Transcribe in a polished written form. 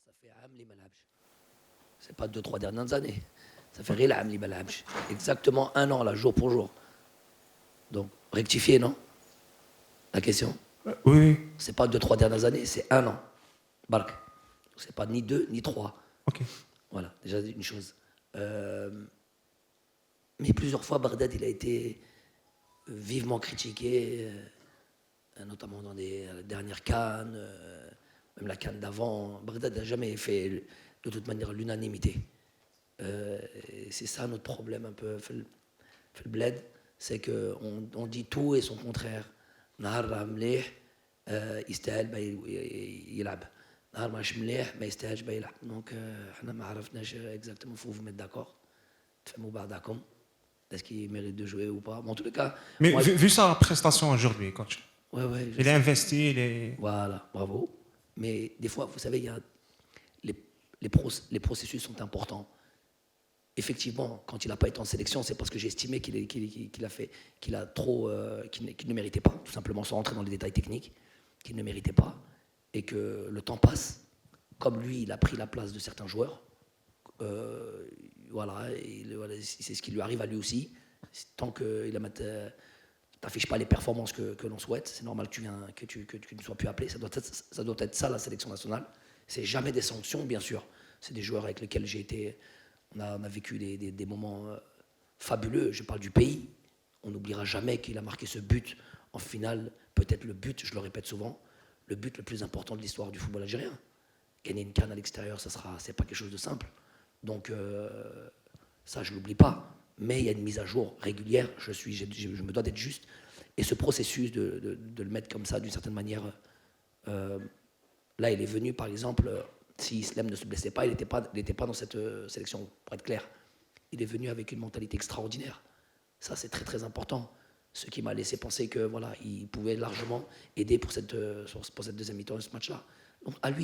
Ça fait عام اللي ما لعبش. C'est pas 2-3 dernières années. Ça fait غير العام اللي ما لعبش. Exactement un an, là, jour pour jour. Donc, rectifier, non? La question? Oui. C'est pas 2-3 dernières années, c'est un an. Bark. C'est pas ni 2 ni 3. Ok. Voilà, déjà une chose. Mais plusieurs fois, Bagdad, il a été vivement critiqué, notamment dans les dernières CAN, même la CAN d'avant. Bagdad n'a jamais fait de toute manière l'unanimité. C'est ça notre problème un peu. Fait le bled, c'est qu'on dit tout et son contraire. نهار مليح يستاهل يلعب. نهار ماش مليح ما يستاهلش يلعب. Donc احنا ما عرفناش exactement, faut vous mettre d'accord. تفهموا بعضكم. Est-ce qu'il mérite de jouer ou pas? Bon, en tous les cas. Mais moi, vu sa prestation aujourd'hui, coach. Ouais, Il est investi, il est. Voilà, bravo. Mais des fois, vous savez, il y a les processus sont importants. Effectivement, quand il n'a pas été en sélection, c'est parce que j'ai estimé qu'il ne méritait pas, tout simplement, sans rentrer dans les détails techniques, qu'il ne méritait pas, et que le temps passe. Comme lui, il a pris la place de certains joueurs. Voilà, c'est ce qui lui arrive à lui aussi. Tant que t'affiches pas les performances que l'on souhaite, c'est normal que tu ne sois plus appelé. Ça doit être ça, la sélection nationale. C'est jamais des sanctions, bien sûr. C'est des joueurs avec lesquels j'ai été. On a vécu des moments fabuleux. Je parle du pays. On n'oubliera jamais qu'il a marqué ce but en finale. Peut-être le but, je le répète souvent, le but le plus important de l'histoire du football algérien. Gagner une CAN à l'extérieur, c'est pas quelque chose de simple. Donc ça, je l'oublie pas. Mais il y a une mise à jour régulière. Je me dois d'être juste. Et ce processus de le mettre comme ça, d'une certaine manière, là, il est venu, par exemple, si Islem ne se blessait pas, il n'était pas dans cette sélection, pour être clair. Il est venu avec une mentalité extraordinaire. Ça, c'est très, très important. Ce qui m'a laissé penser que voilà, il pouvait largement aider pour cette deuxième mi-temps de ce match-là. Donc, à lui